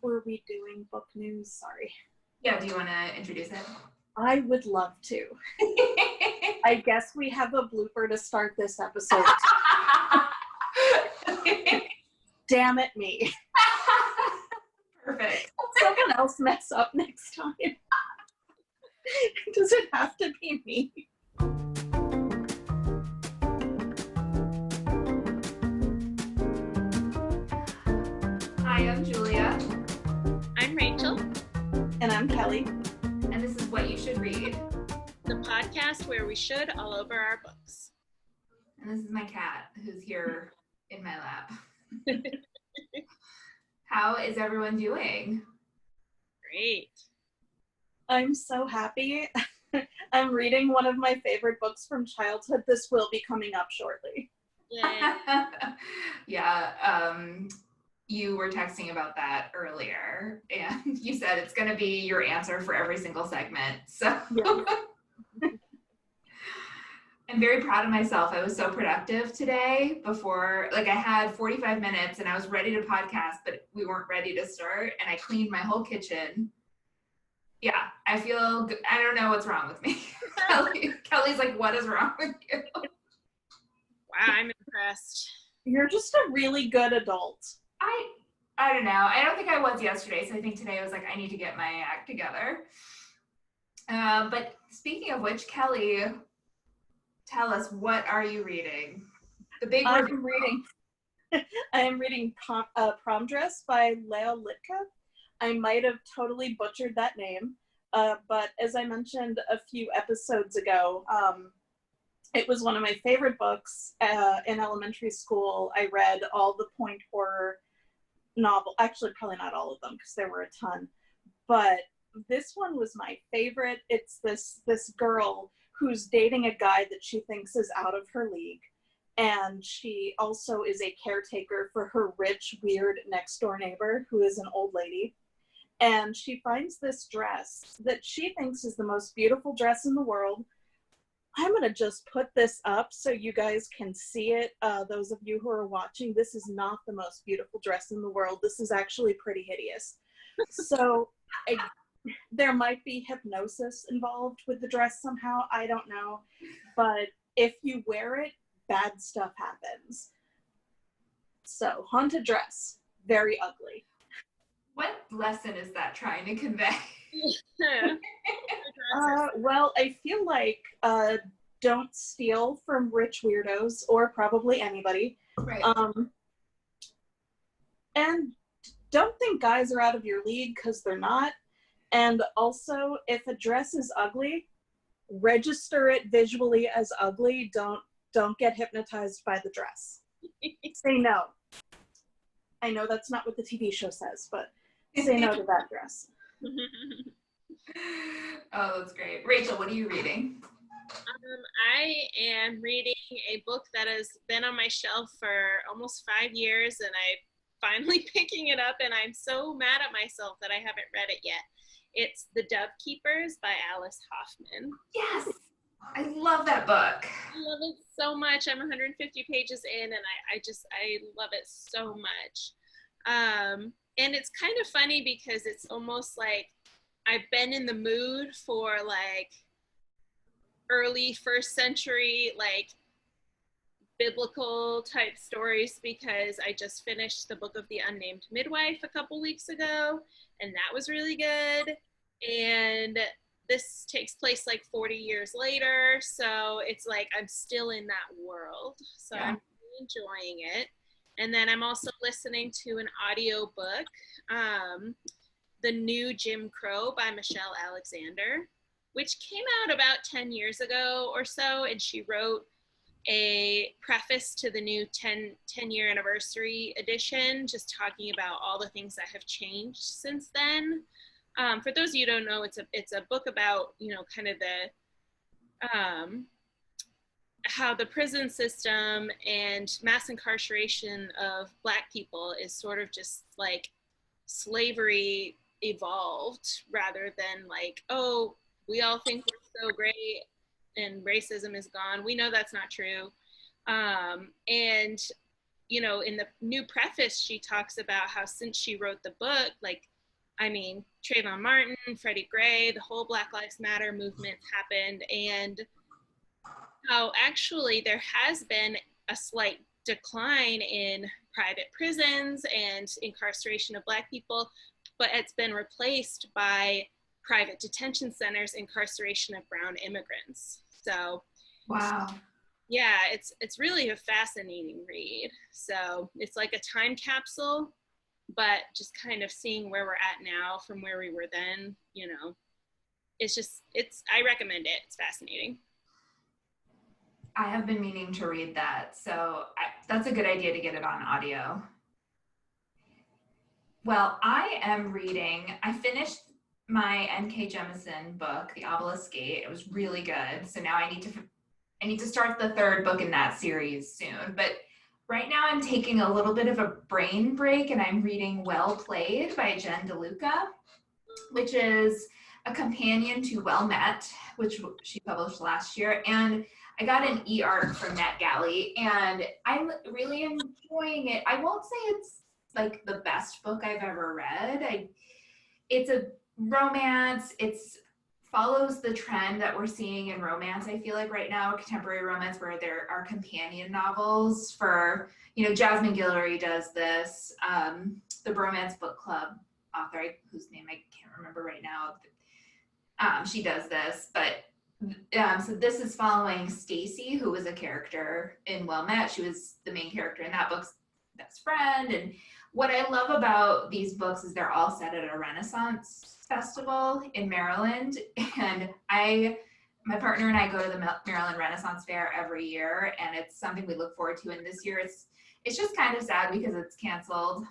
were we doing book news? Sorry. Yeah, do you want to introduce it? I would love to. I guess we have a blooper to start this episode. Damn it, me. Perfect. Someone else mess up next time. Does it have to be me? Hi, I'm Julia. I'm Rachel. And I'm Kelly. And this is What You Should Read, The podcast where we should all over our books. and this is my cat who's here in my lap. How is everyone doing? Great. I'm so happy. I'm reading one of my favorite books from childhood. This will be coming up shortly. Yay. Yeah, you were texting about that earlier, and you said it's going to be your answer for every single segment. So Yeah. I'm very proud of myself. I was so productive today before, like I had 45 minutes and I was ready to podcast, but we weren't ready to start, and I cleaned my whole kitchen. Yeah, I feel good. I don't know what's wrong with me. Kelly's like, what is wrong with you? Wow, I'm impressed. You're just a really good adult. I don't know. I don't think I was yesterday, so I think today I was like, I need to get my act together. But speaking of which, Kelly, tell us, what are you reading? The big I am reading Prom Dress by Leo Litka. I might have totally butchered that name, but as I mentioned a few episodes ago, it was one of my favorite books in elementary school. I read all the point horror novels, actually probably not all of them because there were a ton, but this one was my favorite. It's this girl who's dating a guy that she thinks is out of her league, and she also is a caretaker for her rich, weird next door neighbor who is an old lady. And she finds this dress that she thinks is the most beautiful dress in the world. I'm going to just put this up so you guys can see it. Those of you who are watching, this is not the most beautiful dress in the world. This is actually pretty hideous. So there might be hypnosis involved with the dress somehow. I don't know. But if you wear it, bad stuff happens. So, haunted dress, very ugly. What lesson is that trying to convey? Well, I feel like don't steal from rich weirdos, or probably anybody. Right. And don't think guys are out of your league, because they're not. And also, if a dress is ugly, register it visually as ugly. Don't get hypnotized by the dress. Say no. I know that's not what the TV show says, but say no to that dress. Oh, that's great. Rachel, what are you reading? I am reading a book that has been on my shelf for almost 5 years, and I'm finally picking it up, and I'm so mad at myself that I haven't read it yet. It's The Dove Keepers by Alice Hoffman. Yes, I love that book. I love it so much. I'm 150 pages in, and I love it so much. And it's kind of funny because it's almost like I've been in the mood for like early first century, like biblical type stories, because I just finished the book of The Unnamed Midwife a couple weeks ago, and that was really good. And this takes place like 40 years later, so it's like I'm still in that world. So yeah. I'm really enjoying it. And then I'm also listening to an audiobook, The New Jim Crow by Michelle Alexander, which came out about 10 years ago or so, and she wrote a preface to the new 10-year anniversary edition, just talking about all the things that have changed since then. For those of you who don't know, it's a book about, kind of the how the prison system and mass incarceration of Black people is sort of just like slavery evolved, rather than like, oh, we all think we're so great and racism is gone. We know that's not true. And, in the new preface, she talks about how since she wrote the book, like I mean, Trayvon Martin, Freddie Gray, the whole Black Lives Matter movement happened, and how actually there has been a slight decline in private prisons and incarceration of Black people, but it's been replaced by private detention centers, incarceration of brown immigrants. So, Wow. yeah, it's really a fascinating read. So it's like a time capsule, but just kind of seeing where we're at now from where we were then, you know, I recommend it. It's fascinating. I have been meaning to read that, so that's a good idea to get it on audio. Well, I finished my N.K. Jemisin book, The Obelisk Gate. It was really good. So now I need to start the third book in that series soon. But right now I'm taking a little bit of a brain break and I'm reading Well Played by Jen DeLuca, which is a companion to Well Met, which she published last year. And I got an e-arc from NetGalley and I'm really enjoying it. I won't say it's like the best book I've ever read. It's a romance. It's follows the trend that we're seeing in romance. I feel like right now, contemporary romance, where there are companion novels for, Jasmine Guillory does this, the Bromance Book Club author, whose name I can't remember right now. She does this, but so this is following Stacy, who was a character in Well Met. She was the main character in that book's best friend. And what I love about these books is they're all set at a Renaissance festival in Maryland. And my partner and I go to the Maryland Renaissance Fair every year, and it's something we look forward to. And this year it's just kind of sad because it's canceled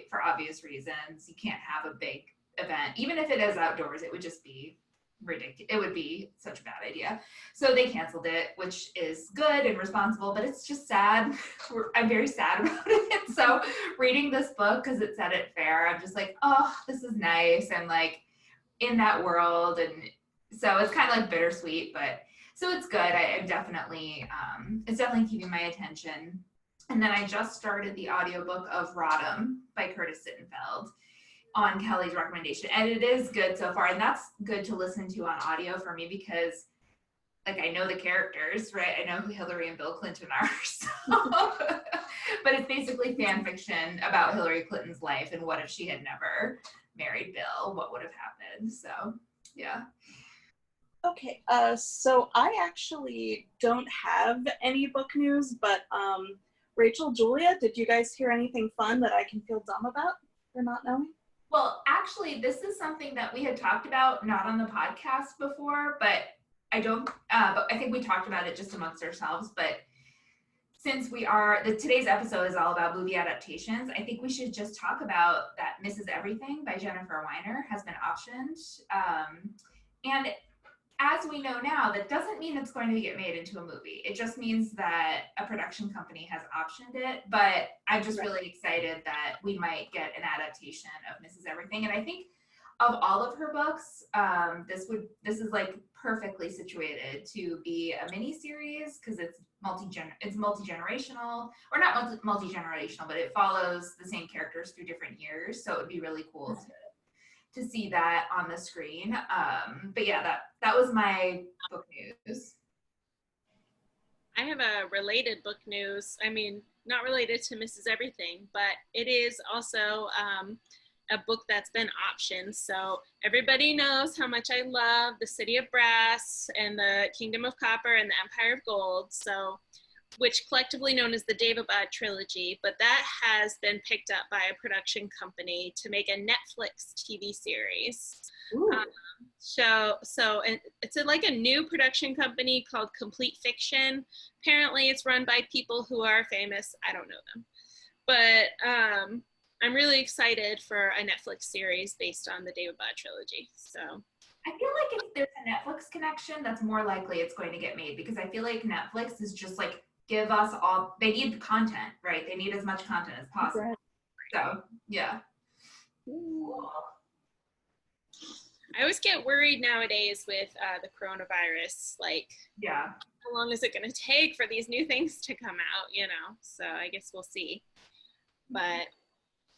for obvious reasons. You can't have a big event. Even if it is outdoors, it would just be ridiculous. It would be such a bad idea. So they canceled it, which is good and responsible, but it's just sad. I'm very sad about it. So reading this book, because it's set at fair, I'm just like, oh, this is nice. I'm like in that world. And so it's kind of like bittersweet, but so it's good. I'm definitely, it's definitely keeping my attention. And then I just started the audiobook of Rodham by Curtis Sittenfeld on Kelly's recommendation, and it is good so far. And that's good to listen to on audio for me because like I know the characters, right? I know who Hillary and Bill Clinton are. So but it's basically fan fiction about Hillary Clinton's life and what if she had never married Bill, what would have happened. So yeah. Okay, so I actually don't have any book news, but Rachel, Julia, did you guys hear anything fun that I can feel dumb about for not knowing? Well, actually, this is something that we had talked about, not on the podcast before, but but I think we talked about it just amongst ourselves. But since today's episode is all about movie adaptations, I think we should just talk about that Mrs. Everything by Jennifer Weiner has been optioned. And as we know now, that doesn't mean it's going to get made into a movie. It just means that a production company has optioned it. But I'm just really excited that we might get an adaptation of Mrs. Everything. And I think of all of her books, this is like perfectly situated to be a mini series because it's multi-generational, or not multi-generational, but it follows the same characters through different years. So it would be really cool to see that on the screen. But yeah, that was my book news. I have a related book news. I mean, not related to Mrs. Everything, but it is also a book that's been optioned. So everybody knows how much I love The City of Brass and The Kingdom of Copper and The Empire of Gold. So, which collectively known as the Daevabad trilogy, but that has been picked up by a production company to make a Netflix TV series. And it's like a new production company called Complete Fiction. Apparently it's run by people who are famous. I don't know them, but I'm really excited for a Netflix series based on the Daevabad trilogy. So I feel like if there's a Netflix connection, that's more likely it's going to get made, because I feel like Netflix is just like, give us all, they need content, right? They need as much content as possible. Right. So, yeah. I always get worried nowadays with the coronavirus, like, yeah, how long is it going to take for these new things to come out, So I guess we'll see. But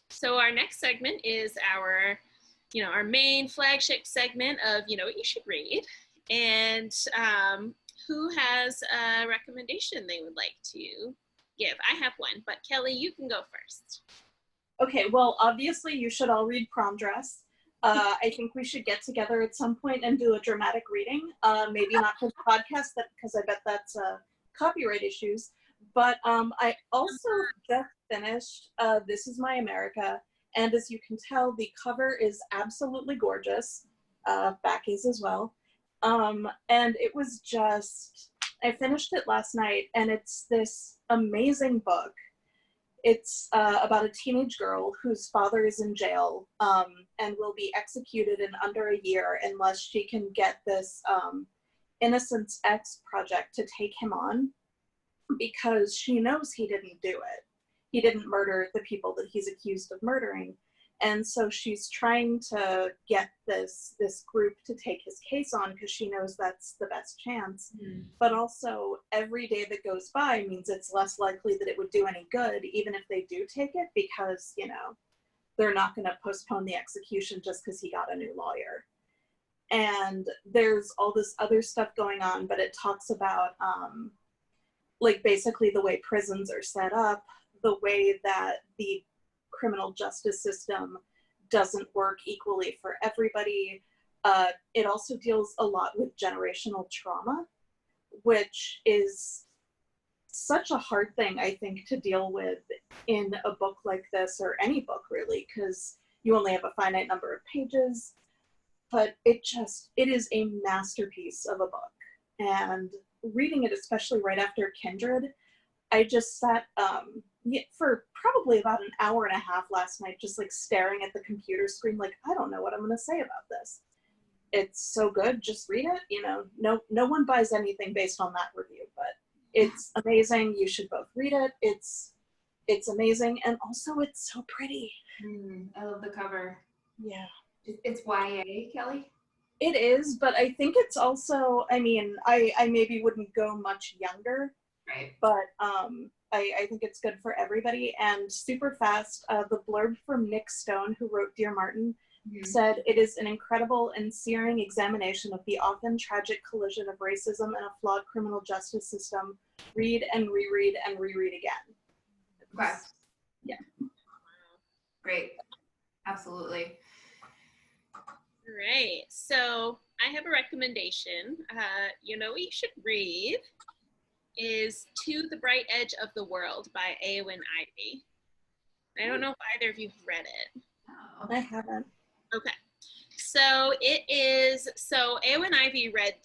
so our next segment is our our main flagship segment of what you should read. And who has a recommendation they would like to give? I have one, but Kelly, you can go first. Okay, well, obviously you should all read Prom Dress. I think we should get together at some point and do a dramatic reading. Maybe not for the podcast, because I bet that's copyright issues. But I also just finished This Is My America. And as you can tell, the cover is absolutely gorgeous. Back is as well. And it was just, I finished it last night, and it's this amazing book. It's about a teenage girl whose father is in jail and will be executed in under a year unless she can get this Innocence X project to take him on, because she knows he didn't do it. He didn't murder the people that he's accused of murdering. And so she's trying to get this group to take his case on because she knows that's the best chance. Mm. But also, every day that goes by means it's less likely that it would do any good, even if they do take it, because, they're not going to postpone the execution just because he got a new lawyer. And there's all this other stuff going on, but it talks about, basically the way prisons are set up, the way that the criminal justice system doesn't work equally for everybody. It also deals a lot with generational trauma, which is such a hard thing, I think, to deal with in a book like this, or any book really, because you only have a finite number of pages. But it is a masterpiece of a book. And reading it, especially right after Kindred, I just sat for probably about an hour and a half last night, just staring at the computer screen, I don't know what I'm going to say about this. It's so good. Just read it. No one buys anything based on that review, but it's amazing. You should both read it. It's amazing. And also it's so pretty. I love the cover. Yeah. It's YA, Kelly? It is, but I think it's also, I maybe wouldn't go much younger. Right. But I think it's good for everybody. And super fast, the blurb from Nick Stone, who wrote Dear Martin, said, "It is an incredible and searing examination of the often tragic collision of racism and a flawed criminal justice system. Read and reread and reread again." Okay. Yeah. Great. Absolutely. Right. So I have a recommendation. What you should read is To the Bright Edge of the World by Eowyn Ivey. I don't know if either of you have read it. No, I haven't. Okay. So Eowyn Ivey read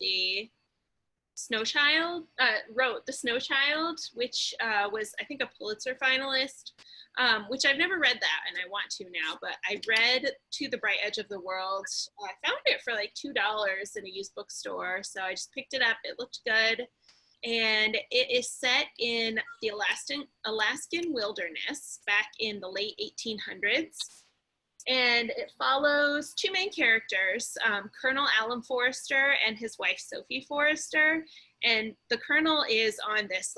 wrote The Snow Child, which was, I think, a Pulitzer finalist, which I've never read that, and I want to now, but I read To the Bright Edge of the World. I found it for $2 in a used bookstore, so I just picked it up. It looked good. And it is set in the Alaskan wilderness back in the late 1800s. And it follows two main characters, Colonel Alan Forrester and his wife, Sophie Forrester. And the Colonel is on this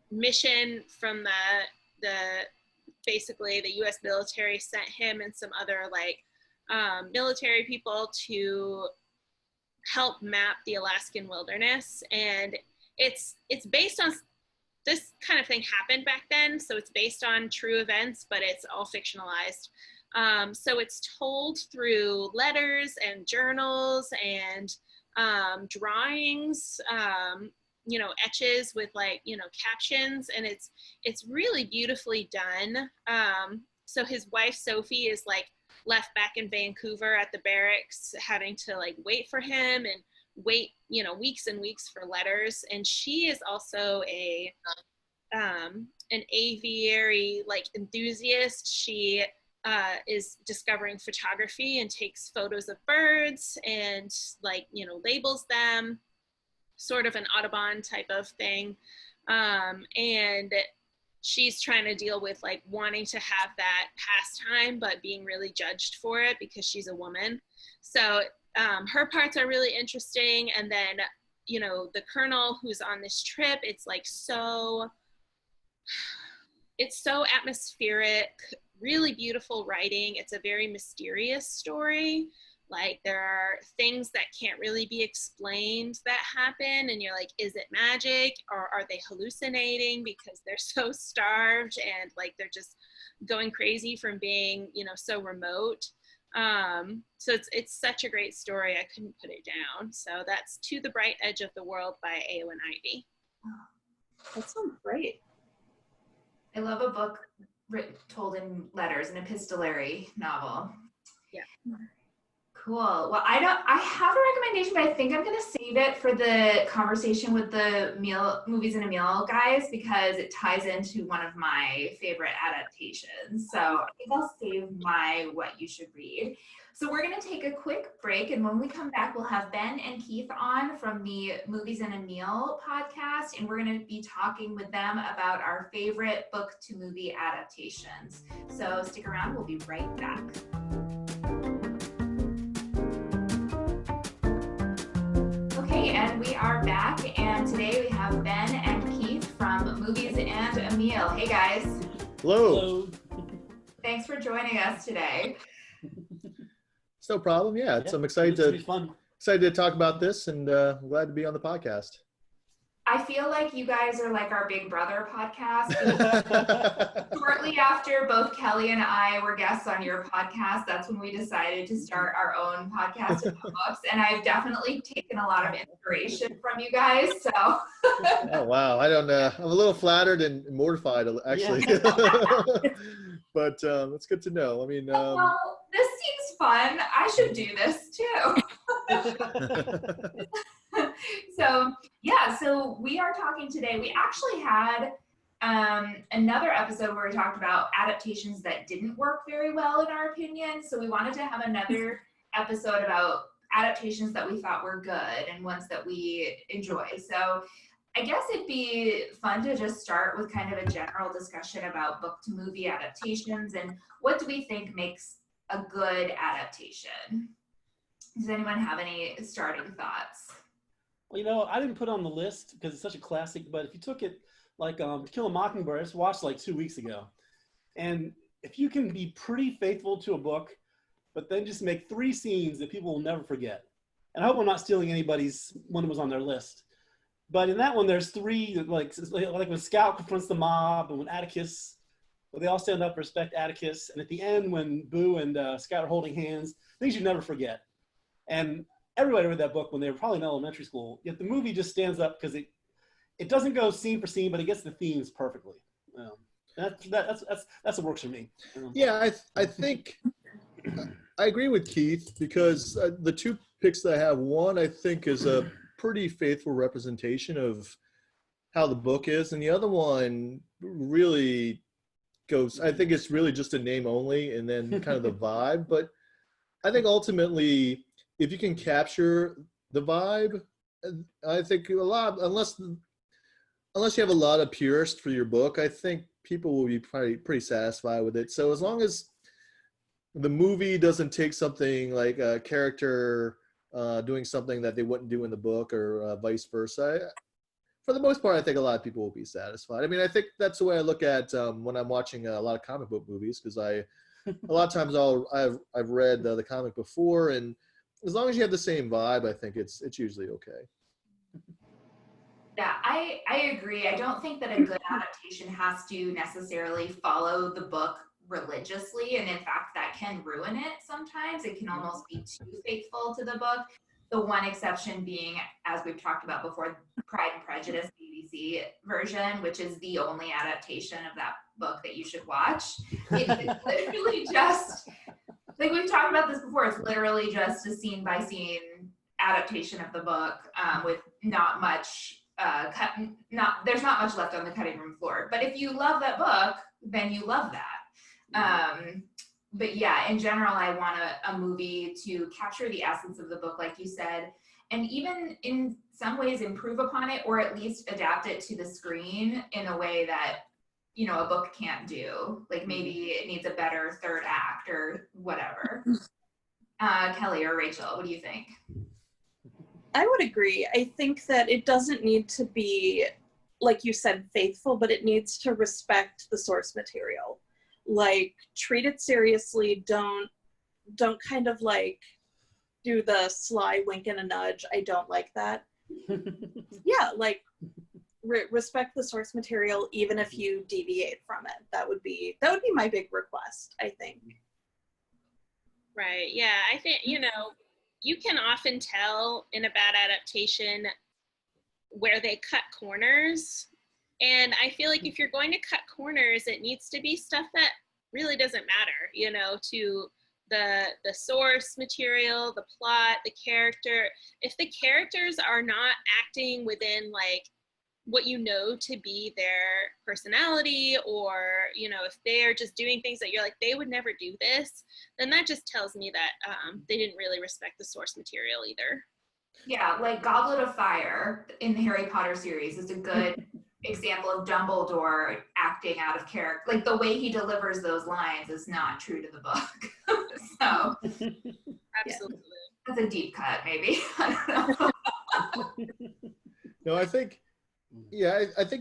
mission from basically the US military sent him and some other military people to help map the Alaskan wilderness. And it's based on, this kind of thing happened back then, so it's based on true events, but it's all fictionalized. So it's told through letters and journals and drawings, etches with captions, and it's really beautifully done. So his wife Sophie is left back in Vancouver at the barracks, having to wait for him and wait weeks and weeks for letters. And she is also an aviary enthusiast. She is discovering photography and takes photos of birds and labels them, sort of an Audubon type of thing. And she's trying to deal with wanting to have that pastime, but being really judged for it because she's a woman. So her parts are really interesting. And then, the Colonel who's on this trip, it's so atmospheric. really beautiful writing. It's a very mysterious story. Like there are things that can't really be explained that happen, and you're like, is it magic or are they hallucinating because they're so starved and like they're just going crazy from being, you know, so remote. So it's such a great story. I couldn't put it down. So that's To the Bright Edge of the World by Eowyn Ivy. That sounds great. I love a book told in letters, an epistolary novel. Yeah. Cool. Well, I have a recommendation, but I think I'm going to save it for the conversation with the movies in a meal guys, because it ties into one of my favorite adaptations. So I think I'll save my what you should read. So we're going to take a quick break, and when we come back, we'll have Ben and Keith on from the Movies in a Meal podcast, and we're going to be talking with them about our favorite book to movie adaptations. So stick around. We'll be right back. And we are back, and today we have Ben and Keith from Movies and a Meal. Hey guys. Hello. Thanks for joining us today. It's no problem. Yeah, I'm excited to talk about this, and I'm glad to be on the podcast. I feel like you guys are like our Big Brother podcast. Shortly after both Kelly and I were guests on your podcast, that's when we decided to start our own podcast about books. And I've definitely taken a lot of inspiration from you guys. So. Oh, wow. I don't know. I'm a little flattered and mortified, actually. Yeah. But it's good to know. I mean, well, this seems fun. I should do this too. So we are talking today. We actually had another episode where we talked about adaptations that didn't work very well in our opinion. So we wanted to have another episode about adaptations that we thought were good and ones that we enjoy. So I guess it'd be fun to just start with kind of a general discussion about book to movie adaptations and what do we think makes a good adaptation? Does anyone have any starting thoughts? Well, you know, I didn't put it on the list because it's such a classic, but if you took it like To Kill a Mockingbird, I just watched like 2 weeks ago. And if you can be pretty faithful to a book, but then just make 3 scenes that people will never forget. And I hope I'm not stealing anybody's one that was on their list. But in that one, there's 3, like when Scout confronts the mob and when Atticus, well, they all stand up, respect Atticus. And at the end, when Boo and Scout are holding hands, things you never forget. And everybody read that book when they were probably in elementary school, yet the movie just stands up because it doesn't go scene for scene, but it gets the themes perfectly. That's what works for me. Yeah, I think I agree with Keith because the 2 picks that I have, one I think is a pretty faithful representation of how the book is, and the other one really goes, I think it's really just a name only and then kind of the vibe, but I think ultimately if you can capture the vibe, I think unless you have a lot of purists for your book, I think people will be pretty satisfied with it. So as long as the movie doesn't take something like a character doing something that they wouldn't do in the book or vice versa, for the most part, I think a lot of people will be satisfied. I mean, I think that's the way I look at when I'm watching a lot of comic book movies, because a lot of times I've read the comic before, and as long as you have the same vibe, I think it's usually okay. Yeah, I agree. I don't think that a good adaptation has to necessarily follow the book religiously, and in fact that can ruin it sometimes. It can almost be too faithful to the book. The one exception being, as we've talked about before, Pride and Prejudice BBC version, which is the only adaptation of that book that you should watch. It's literally just, like we've talked about this before, it's literally just a scene by scene adaptation of the book with not much there's not much left on the cutting room floor. But if you love that book, then you love that. But yeah, in general, I want a movie to capture the essence of the book, like you said, and even in some ways improve upon it, or at least adapt it to the screen in a way that, you know, a book can't do. Like maybe it needs a better third act or whatever. Kelly or Rachel, what do you think? I would agree. I think that it doesn't need to be, like you said, faithful, but it needs to respect the source material. like treat it seriously. Don't kind of like do the sly wink and a nudge. I don't like that. Yeah, like respect the source material even if you deviate from it. That would be my big request, I think. Right. Yeah. I think, you can often tell in a bad adaptation where they cut corners. And I feel like if you're going to cut corners, it needs to be stuff that really doesn't matter, to the source material, the plot, the character. If the characters are not acting within like what to be their personality, or if they're just doing things that you're like, they would never do this, then that just tells me that they didn't really respect the source material either. Yeah, like Goblet of Fire in the Harry Potter series is a good example of Dumbledore acting out of character. Like the way he delivers those lines is not true to the book. So Absolutely. That's a deep cut, maybe. I don't know. No, I think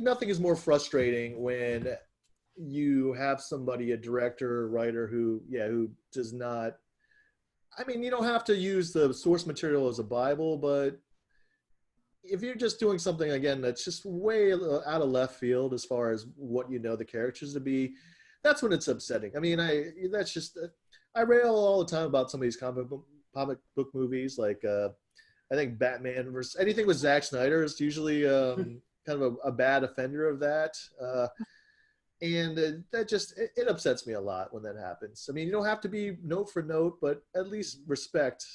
nothing is more frustrating when you have somebody, a director or writer who does not, I mean, you don't have to use the source material as a Bible, but if you're just doing something, again, that's just way out of left field as far as what the characters to be, that's when it's upsetting. I mean, I rail all the time about some of these comic book movies, like I think Batman versus anything with Zack Snyder is usually kind of a bad offender of that. And that just, it upsets me a lot when that happens. I mean, you don't have to be note for note, but at least respect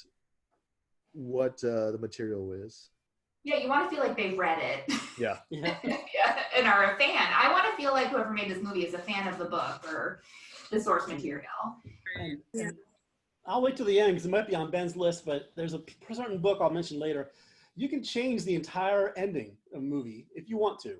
what the material is. Yeah, you want to feel like they've read it. Yeah. Yeah, and are a fan. I want to feel like whoever made this movie is a fan of the book or the source material. And I'll wait till the end because it might be on Ben's list, but there's a certain book I'll mention later. You can change the entire ending of a movie if you want to.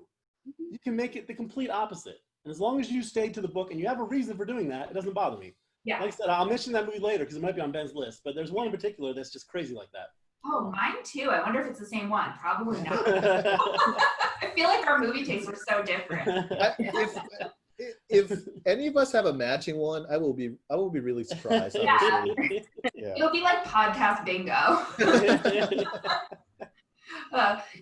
You can make it the complete opposite. And as long as you stay to the book and you have a reason for doing that, it doesn't bother me. Yeah. Like I said, I'll mention that movie later because it might be on Ben's list, but there's one in particular that's just crazy like that. Oh, mine too. I wonder if it's the same one. Probably not. I feel like our movie tastes are so different. If any of us have a matching one, I will be really surprised. Honestly. Yeah. It'll be like podcast bingo.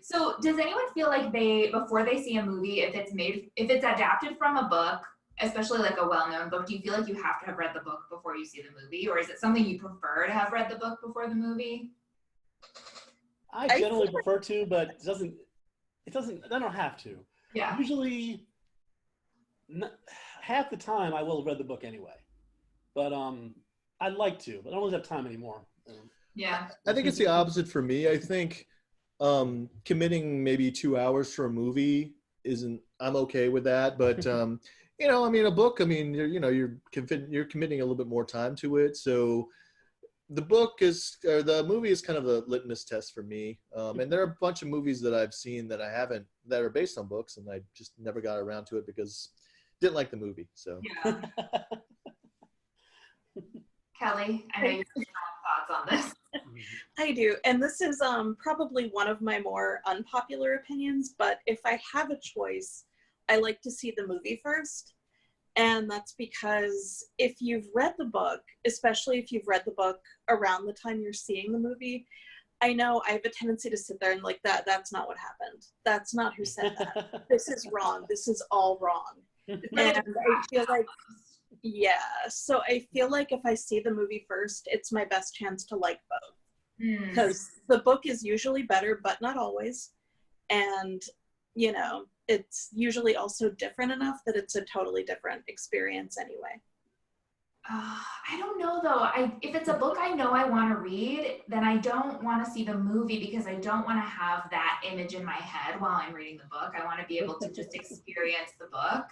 So does anyone feel like before they see a movie, if it's adapted from a book, especially like a well-known book, do you feel like you have to have read the book before you see the movie, or is it something you prefer to have read the book before the movie? I generally prefer to, but it doesn't, I don't have to. Yeah. Usually, half the time I will have read the book anyway, but I'd like to, but I don't really have time anymore. Yeah. I think it's the opposite for me. I think committing maybe 2 hours for a movie I'm okay with that, but I mean, a book, I mean, you're committing a little bit more time to it, so the movie is kind of a litmus test for me. And there are a bunch of movies that I've seen that that are based on books, and I just never got around to it because I didn't like the movie. So. Yeah. Kelly, I know you have strong thoughts on this. I do. And this is probably one of my more unpopular opinions, but if I have a choice, I like to see the movie first. And that's because if you've read the book, especially if you've read the book around the time you're seeing the movie, I know I have a tendency to sit there and like, that's not what happened. That's not who said that. This is wrong. This is all wrong. And I feel like, so I feel like if I see the movie first, it's my best chance to like both. Because the book is usually better, but not always. And, it's usually also different enough that it's a totally different experience anyway. I don't know though. If it's a book I know I want to read, then I don't want to see the movie because I don't want to have that image in my head while I'm reading the book. I want to be able to just experience the book.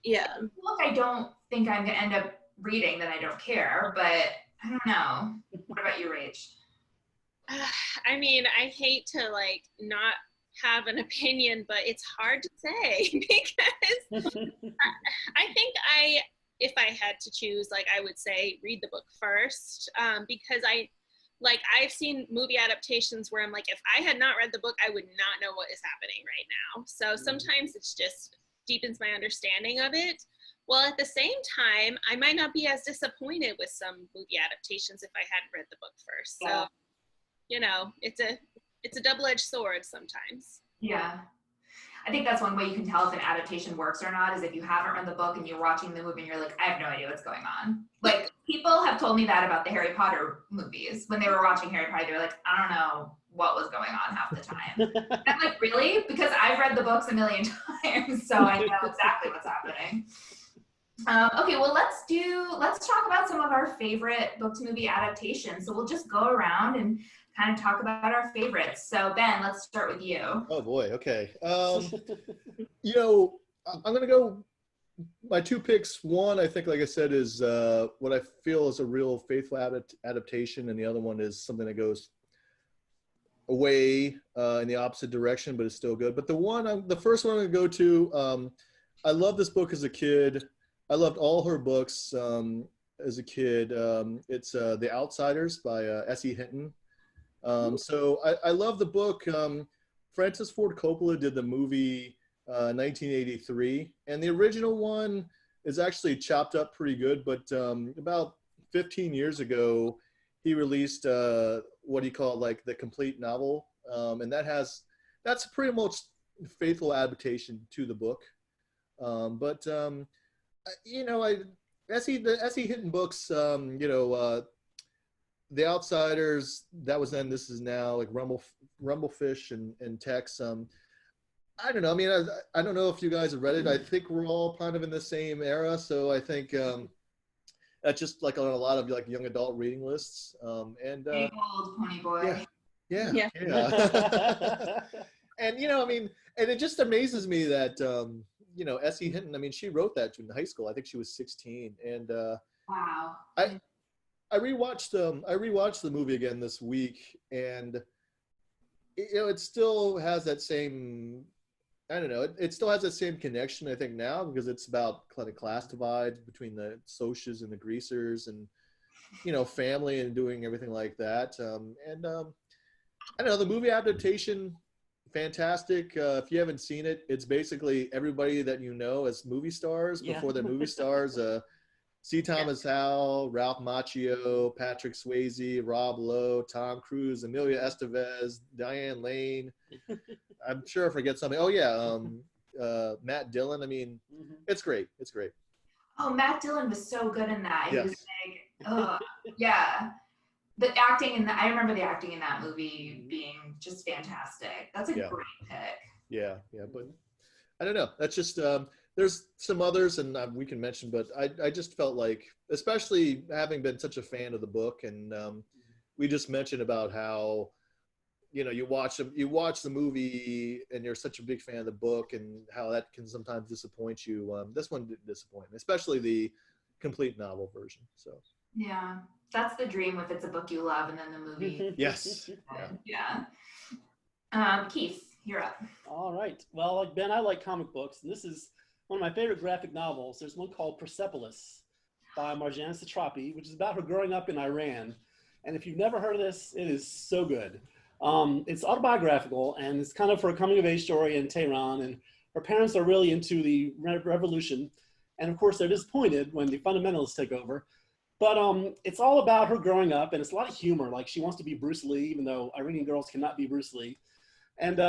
Yeah. The book I don't think I'm going to end up reading, then I don't care, but I don't know. What about you, Rach? I mean, I hate to not have an opinion, but it's hard to say because I think if I had to choose, I would say read the book first, because I've seen movie adaptations where I'm like, if I had not read the book, I would not know what is happening right now. So sometimes it's just deepens my understanding of it. Well, at the same time, I might not be as disappointed with some movie adaptations if I hadn't read the book first. So, Yeah. you know, it's a double-edged sword sometimes. Yeah. I think that's one way you can tell if an adaptation works or not, is if you haven't read the book and you're watching the movie and you're like, I have no idea what's going on. Like, people have told me that about the Harry Potter movies. When they were watching Harry Potter, they were like, I don't know what was going on half the time. And I'm like, really? Because I've read the books a million times, so I know exactly what's happening. Okay, well, let's talk about some of our favorite book to movie adaptations. So we'll just go around and kind of talk about our favorites. So Ben, let's start with you. Oh boy. Okay. You know, I'm gonna go. My two picks. One, I think, like I said, is what I feel is a real faithful adaptation, and the other one is something that goes away in the opposite direction, but it's still good. But the first one I'm gonna go to. I love this book as a kid. I loved all her books as a kid. It's The Outsiders by S.E. Hinton. So I love the book. Francis Ford Coppola did the movie 1983, and the original one is actually chopped up pretty good, but about 15 years ago, he released what he called like the complete novel, and that's pretty much faithful adaptation to the book. But you know, the S.E. Hinton books, you know, The Outsiders, that was then, this is now, like Rumblefish and Tex. I don't know. I mean, I don't know if you guys have read it. I think we're all kind of in the same era, so I think that's just like on a lot of like young adult reading lists. Big old pony boy. Yeah. And you know, I mean, and it just amazes me that you know, S.E. Hinton. I mean, she wrote that in high school. I think she was 16, and Wow. I rewatched the movie again this week, and you know, it still has that same, I don't know, it still has that same connection, I think, now, because it's about kind of class divides between the socias and the greasers, and you know, family and doing everything like that. I don't know, the movie adaptation, fantastic. If you haven't seen it, it's basically everybody that you know as movie stars before they're movie stars. C. Thomas Howell, Ralph Macchio, Patrick Swayze, Rob Lowe, Tom Cruise, Emilio Estevez, Diane Lane. I'm sure I forget something. Oh yeah, Matt Dillon. I mean, it's great. It's great. Oh, Matt Dillon was so good in that. He Yes. was like, yeah. The acting I remember the acting in that movie being just fantastic. That's a great pick. Yeah, but I don't know. That's just there's some others, and we can mention, but I just felt like, especially having been such a fan of the book, and we just mentioned about how, you know, you watch the movie and you're such a big fan of the book, and how that can sometimes disappoint you. This one didn't disappoint me, especially the complete novel version. So yeah, that's the dream if it's a book you love and then the movie. yes. Yeah. Keith, you're up. All right. Well, like Ben, I like comic books, and this is one of my favorite graphic novels. There's one called Persepolis by Marjana Satrapi, which is about her growing up in Iran. And if you've never heard of this, it is so good. It's autobiographical, and it's kind of for a coming-of-age story in Tehran. And her parents are really into the revolution. And of course, they're disappointed when the fundamentalists take over. But it's all about her growing up, and it's a lot of humor. Like, she wants to be Bruce Lee, even though Iranian girls cannot be Bruce Lee. And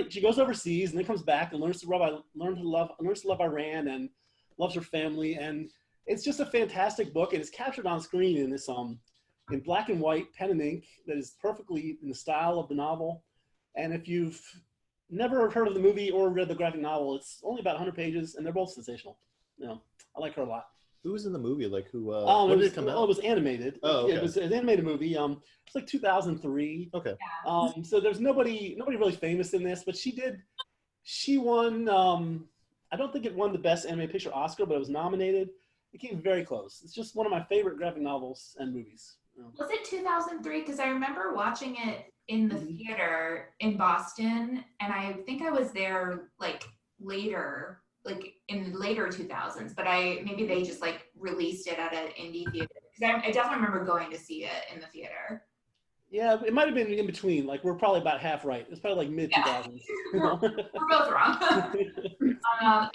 she goes overseas and then comes back and learns to love Iran and loves her family. And it's just a fantastic book, and it's captured on screen in this in black and white pen and ink that is perfectly in the style of the novel. And if you've never heard of the movie or read the graphic novel, it's only about 100 pages, and they're both sensational. You know, I like her a lot. Who was in the movie? Like who? When did it come out? Well, it was animated. Oh, okay. It was an animated movie. It's like 2003. Okay. So there's nobody really famous in this, but she won. I don't think it won the best animated picture Oscar, but it was nominated. It came very close. It's just one of my favorite graphic novels and movies. Was it 2003? Because I remember watching it in the theater in Boston, and I think I was there like later, like in later 2000s, but maybe they just like released it at an indie theater, because I definitely remember going to see it in the theater. Yeah, it might have been in between. Like we're probably about half right. It's probably like mid 2000s. We're both wrong.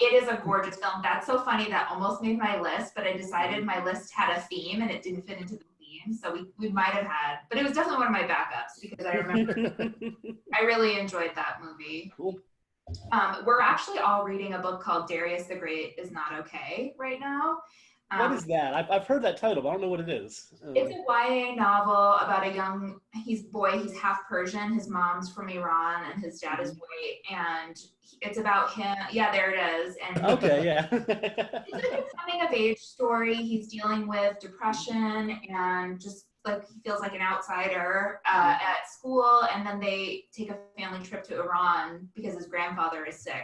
It is a gorgeous film. That's so funny. That almost made my list, but I decided my list had a theme and it didn't fit into the theme. So we might have had, but it was definitely one of my backups because I remember I really enjoyed that movie. Cool. We're actually all reading a book called Darius the Great is Not Okay right now. What is that? I've heard that title, but I don't know what it is. It's a YA novel about a young, he's half Persian, his mom's from Iran and his dad is white, and it's about him, yeah, there it is. And okay, yeah. it's like a coming of age story. He's dealing with depression and just like he feels like an outsider at school, and then they take a family trip to Iran because his grandfather is sick.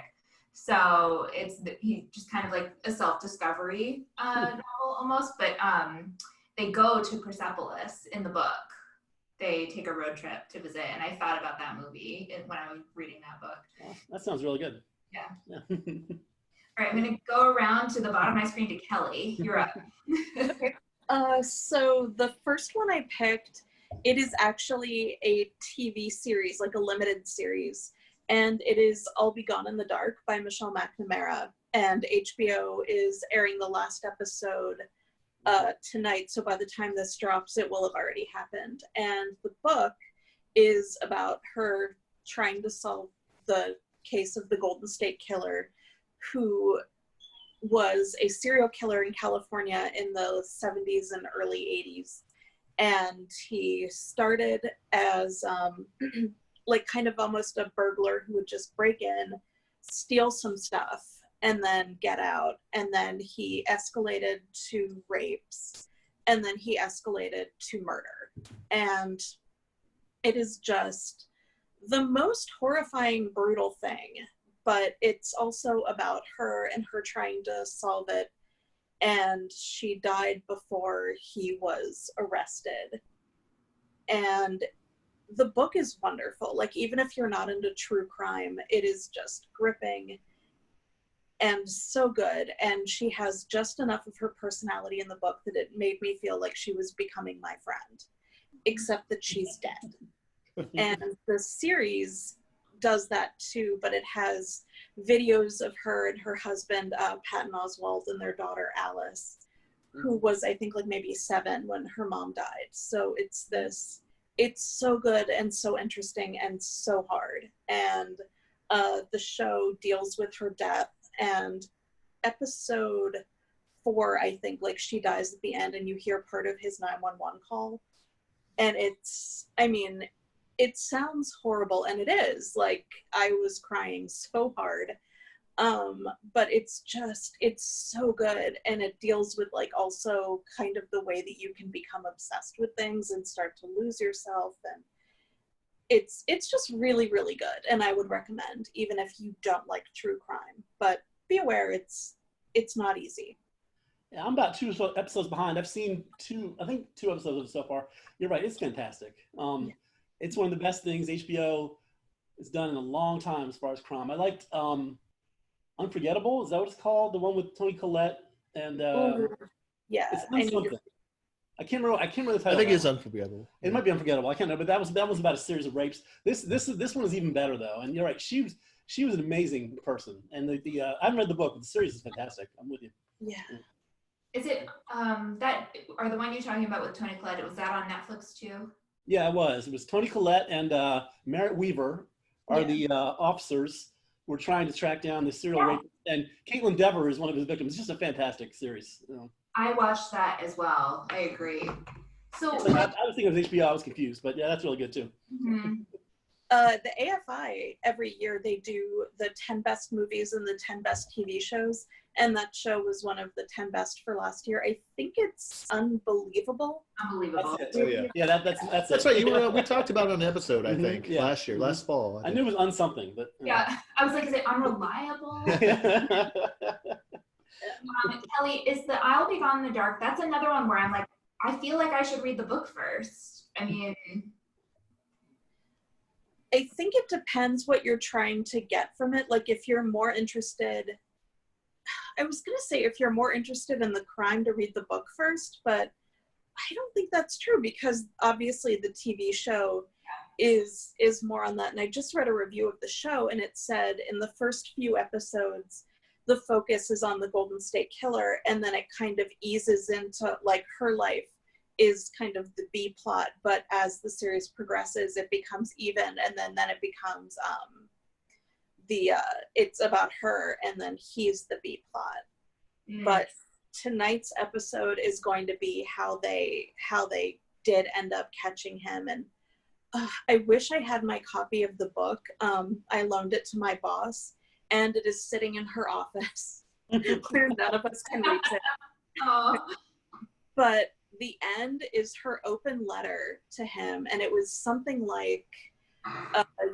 So he just kind of like a self-discovery novel almost, but they go to Persepolis in the book. They take a road trip to visit, and I thought about that movie when I was reading that book. Well, that sounds really good. Yeah. All right, I'm going to go around to the bottom of my screen to Kelly. You're up. Okay. So the first one I picked, it is actually a TV series, like a limited series. And it is I'll Be Gone in the Dark by Michelle McNamara. And HBO is airing the last episode tonight. So by the time this drops, it will have already happened. And the book is about her trying to solve the case of the Golden State Killer, who was a serial killer in California in the 70s and early 80s. And he started as like kind of almost a burglar who would just break in, steal some stuff, and then get out. And then he escalated to rapes, and then he escalated to murder. And it is just the most horrifying, brutal thing, but it's also about her and her trying to solve it. And she died before he was arrested. And the book is wonderful. Like, even if you're not into true crime, it is just gripping and so good. And she has just enough of her personality in the book that it made me feel like she was becoming my friend, except that she's dead. And the series does that too, but it has videos of her and her husband, Patton Oswalt, and their daughter, Alice, who was, I think, like maybe 7 when her mom died. So it's so good and so interesting and so hard. And the show deals with her death, and episode 4, I think, like, she dies at the end and you hear part of his 911 call. And it sounds horrible, and it is. Like, I was crying so hard. But it's so good, and it deals with, like, also kind of the way that you can become obsessed with things and start to lose yourself, and it's just really, really good, and I would recommend, even if you don't like true crime. But be aware, it's not easy. Yeah, I'm about 2 episodes behind. I've seen 2 episodes of it so far. You're right, it's fantastic. It's one of the best things HBO has done in a long time as far as crime. I liked Unforgettable, is that what it's called? The one with Toni Collette and Yeah, I can't remember the title. I think it's Unforgettable. It might be Unforgettable. I can't remember, but that was about a series of rapes. This one is even better though. And you're right, she was an amazing person. And I haven't read the book, but the series is fantastic. I'm with you. Yeah. Is it the one you're talking about with Toni Collette? Was that on Netflix too? Yeah, it was. It was Toni Collette and Merritt Weaver are the officers who were trying to track down the serial rapist. And Caitlin Dever is one of his victims. It's just a fantastic series. You know. I watched that as well. I agree. So I was thinking of HBO. I was confused, but yeah, that's really good too. Mm-hmm. The AFI, every year they do the 10 best movies and the 10 best TV shows, and that show was one of the 10 best for last year. I think it's Unbelievable. Unbelievable. That's it. Oh, yeah. Yeah, That's right. We talked about it on an episode, I think, Yeah. last fall. I knew it was unsomething, but Yeah, I was like, is it Unreliable? Kelly, is the I'll Be Gone in the Dark? That's another one where I'm like, I feel like I should read the book first. I mean, I think it depends what you're trying to get from it. Like, if you're more interested, I was going to say if you're more interested in the crime, to read the book first, but I don't think that's true, because obviously the TV show is more on that. And I just read a review of the show, and it said in the first few episodes, the focus is on the Golden State Killer, and then it kind of eases into like her life is kind of the B plot, but as the series progresses, it becomes even, and then it becomes it's about her, and then he's the B plot. But tonight's episode is going to be how they did end up catching him. And I wish I had my copy of the book. I loaned it to my boss, and it is sitting in her office where none of us can reach it. Oh. But the end is her open letter to him, and it was something like,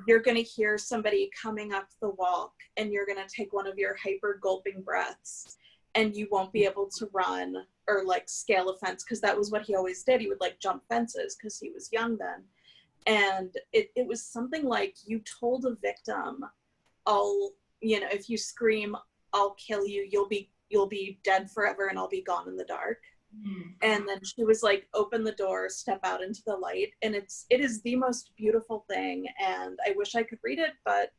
you're going to hear somebody coming up the walk, and you're going to take one of your hyper gulping breaths, and you won't be able to run or like scale a fence, because that was what he always did. He would like jump fences because he was young then. And it was something like, you told a victim, if you scream, I'll kill you, you'll be dead forever, and I'll be gone in the dark. And then she was like, open the door, step out into the light. And it is the most beautiful thing, and I wish I could read it, but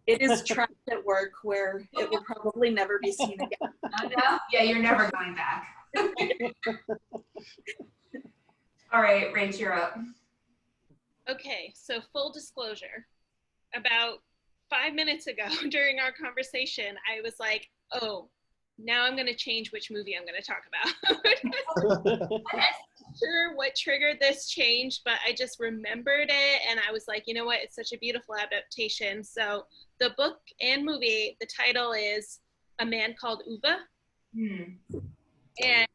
it is trapped at work where it will probably never be seen again. Oh, no? Yeah, you're never going back. All right, Rach, you're up. Okay, so full disclosure, about 5 minutes ago during our conversation, I was like, oh, now I'm going to change which movie I'm going to talk about. I'm not sure what triggered this change, but I just remembered it, and I was like, you know what, it's such a beautiful adaptation. So the book and movie, the title is A Man Called Uwe. And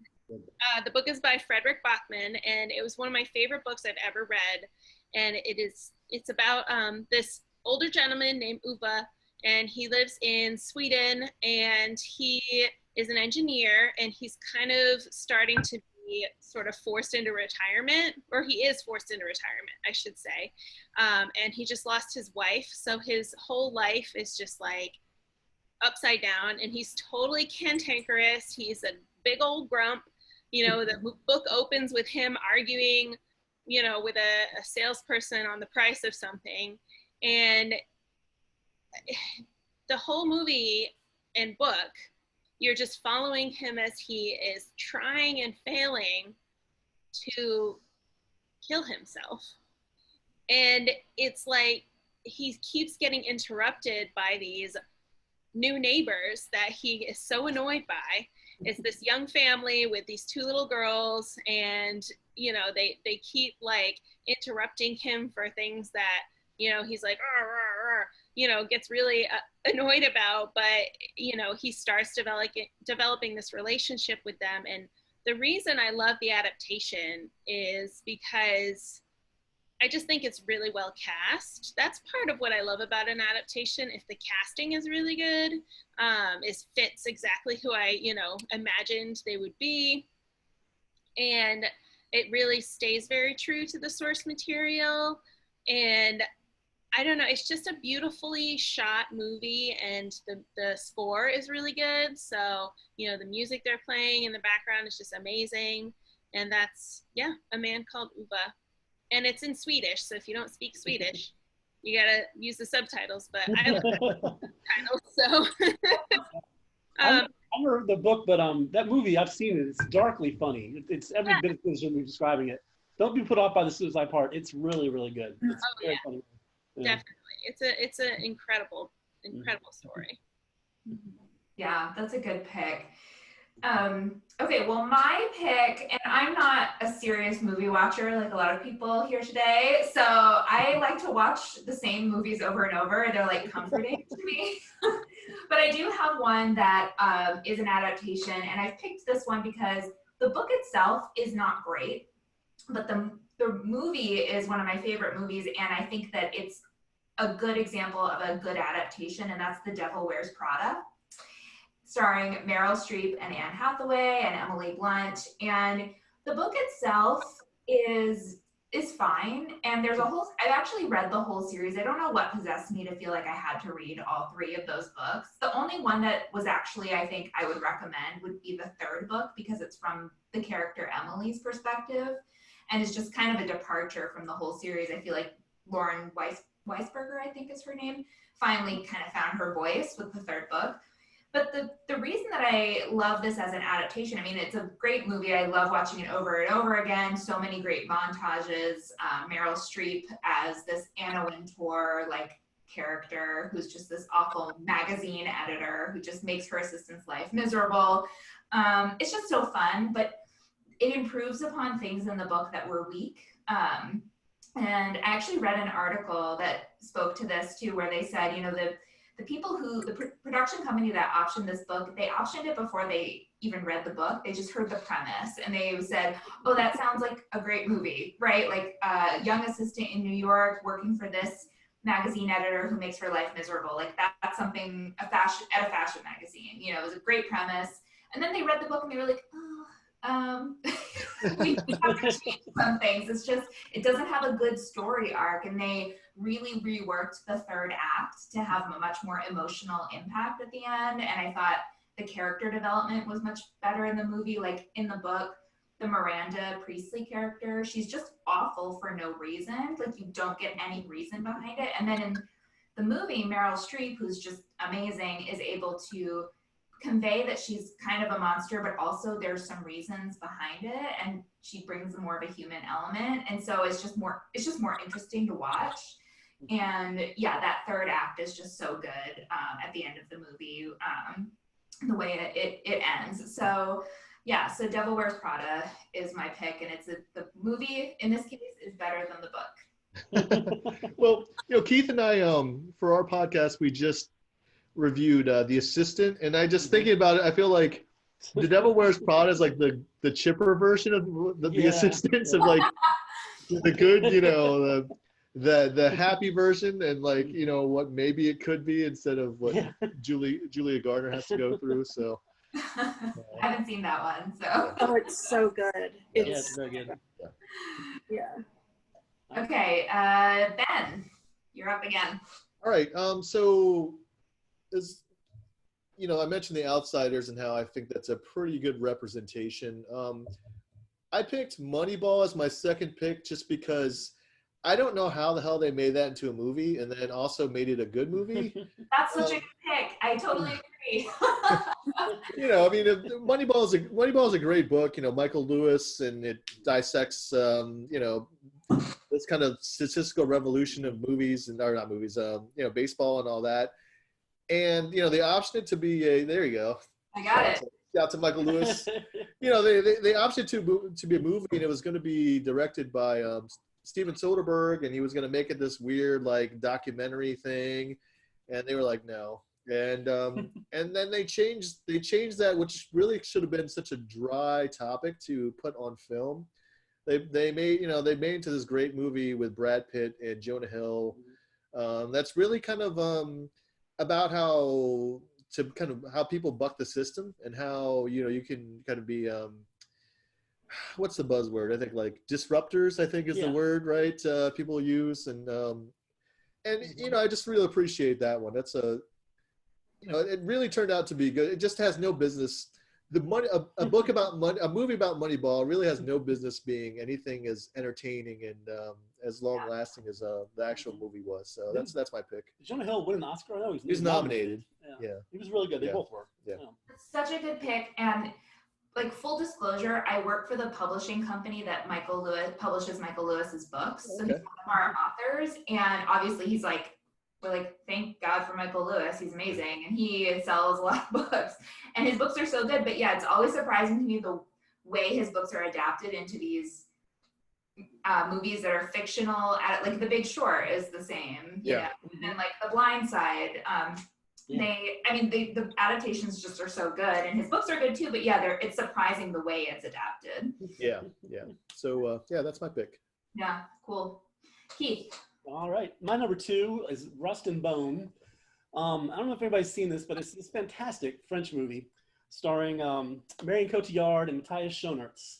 the book is by Frederick Bachman, and it was one of my favorite books I've ever read. And it's about this older gentleman named Uwe, and he lives in Sweden, and he is an engineer, and he's kind of starting to be sort of forced into retirement, or he is forced into retirement, I should say. And he just lost his wife, so his whole life is just like upside down, and he's totally cantankerous. He's a big old grump. The book opens with him arguing, with a salesperson on the price of something. And the whole movie and book, you're just following him as he is trying and failing to kill himself. And it's like he keeps getting interrupted by these new neighbors that he is so annoyed by. It's this young family with these two little girls, and they keep like interrupting him for things that he's like gets really annoyed about, but he starts developing this relationship with them. And the reason I love the adaptation is because I just think it's really well cast. That's part of what I love about an adaptation. If the casting is really good, fits exactly who I, imagined they would be. And it really stays very true to the source material. And I don't know, it's just a beautifully shot movie, and the score is really good. So, the music they're playing in the background is just amazing. And that's, A Man Called Uwe. And it's in Swedish, so if you don't speak Swedish, you gotta use the subtitles, but I love the subtitles, so. I remember the book, but that movie, I've seen it. It's darkly funny. It's every bit as good as you're describing it. Don't be put off by the suicide part. It's really, really good. It's very funny. Yeah. Definitely. It's an incredible story. Yeah, that's a good pick. Okay, well, my pick, and I'm not a serious movie watcher like a lot of people here today, so I like to watch the same movies over and over. They're like comforting to me. But I do have one that is an adaptation, and I've picked this one because the book itself is not great, but the movie is one of my favorite movies, and I think that it's a good example of a good adaptation, and that's The Devil Wears Prada, starring Meryl Streep and Anne Hathaway and Emily Blunt. And the book itself is is fine. And there's I've actually read the whole series. I don't know what possessed me to feel like I had to read all 3 of those books. The only one that was actually, I think I would recommend would be the 3rd book, because it's from the character Emily's perspective. And it's just kind of a departure from the whole series. I feel like Lauren Weisberger, I think is her name, finally kind of found her voice with the 3rd book. But the reason that I love this as an adaptation, I mean, it's a great movie. I love watching it over and over again. So many great montages. Meryl Streep as this Anna Wintour like character who's just this awful magazine editor who just makes her assistant's life miserable. It's just so fun, but it improves upon things in the book that were weak. And I actually read an article that spoke to this too, where they said, you know, the people the production company that optioned this book, they optioned it before they even read the book. They just heard the premise and they said, oh, that sounds like a great movie, right? Like a young assistant in New York working for this magazine editor who makes her life miserable. Like that's something at a fashion magazine, you know, it was a great premise. And then they read the book and they were like, we have to change some things. It's just, it doesn't have a good story arc, and they really reworked the 3rd act to have a much more emotional impact at the end. And I thought the character development was much better in the movie. Like in the book, the Miranda Priestley character, she's just awful for no reason. Like you don't get any reason behind it. And then in the movie, Meryl Streep, who's just amazing, is able to convey that she's kind of a monster, but also there's some reasons behind it, and she brings more of a human element, and so it's just more interesting to watch. And yeah, that 3rd act is just so good at the end of the movie, the way it ends. So yeah, so Devil Wears Prada is my pick, and it's the movie in this case is better than the book. Well, you know, Keith and I, for our podcast, we just reviewed The Assistant, and I just thinking about it, I feel like The Devil Wears Prada is like the chipper version of the Assistants, of like the good, you know, the happy version, and like, you know, what maybe it could be instead of what Julia Garner has to go through. So I haven't seen that one, so. Oh, it's so good. It's very good. Yeah. Okay, Ben, you're up again. All right. So, as you know, I mentioned The Outsiders and how I think that's a pretty good representation. I picked Moneyball as my 2nd pick just because I don't know how the hell they made that into a movie and then also made it a good movie. That's such a good pick. I totally agree. You know, I mean, Moneyball is a great book. You know, Michael Lewis, and it dissects, you know, this kind of statistical revolution of movies or not movies, you know, baseball and all that. And you know, they optioned it to be there you go. I got it. Shout out to Michael Lewis. You know, they optioned it to be a movie, and it was going to be directed by Steven Soderbergh, and he was going to make it this weird like documentary thing, and they were like, no. And and then they changed that, which really should have been such a dry topic to put on film. They made into this great movie with Brad Pitt and Jonah Hill. That's really kind of about how people buck the system, and how, you know, you can kind of be what's the buzzword? I think like disruptors, I think is the word, right? People use, and you know, I just really appreciate that one. That's you know, it really turned out to be good. It just has no business. A book about money, a movie about Moneyball, really has no business being anything as entertaining and as long lasting as the actual movie was. So that's my pick. Did Jonah Hill win an Oscar? I know he was nominated. Yeah, he was really good. They both were. Yeah. It's such a good pick. And like, full disclosure, I work for the publishing company that Michael Lewis publishes Michael Lewis's books. So he's one of our authors, and obviously we're like, thank God for Michael Lewis. He's amazing. And he sells a lot of books, and his books are so good. But yeah, it's always surprising to me the way his books are adapted into these movies that are fictional. Like The Big Short is the same. Yeah. And like The Blind Side. The adaptations just are so good, and his books are good too, but yeah, it's surprising the way it's adapted. Yeah. So that's my pick. Yeah, cool. Keith. All right, my number 2 is Rust and Bone. I don't know if anybody's seen this, but it's this fantastic French movie starring Marion Cotillard and Matthias Schoenaerts,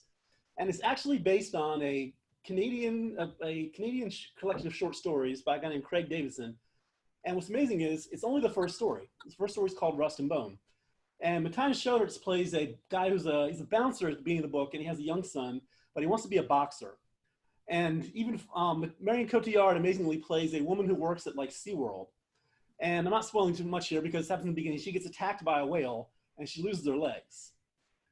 and it's actually based on a a Canadian collection of short stories by a guy named Craig Davison. And what's amazing is it's only the first story. The first story is called Rust and Bone. And Matthias Schoenaerts plays a guy he's a bouncer at the beginning of the book, and he has a young son, but he wants to be a boxer. And even Marion Cotillard amazingly plays a woman who works at like SeaWorld. And I'm not spoiling too much here because it happens in the beginning. She gets attacked by a whale and she loses her legs.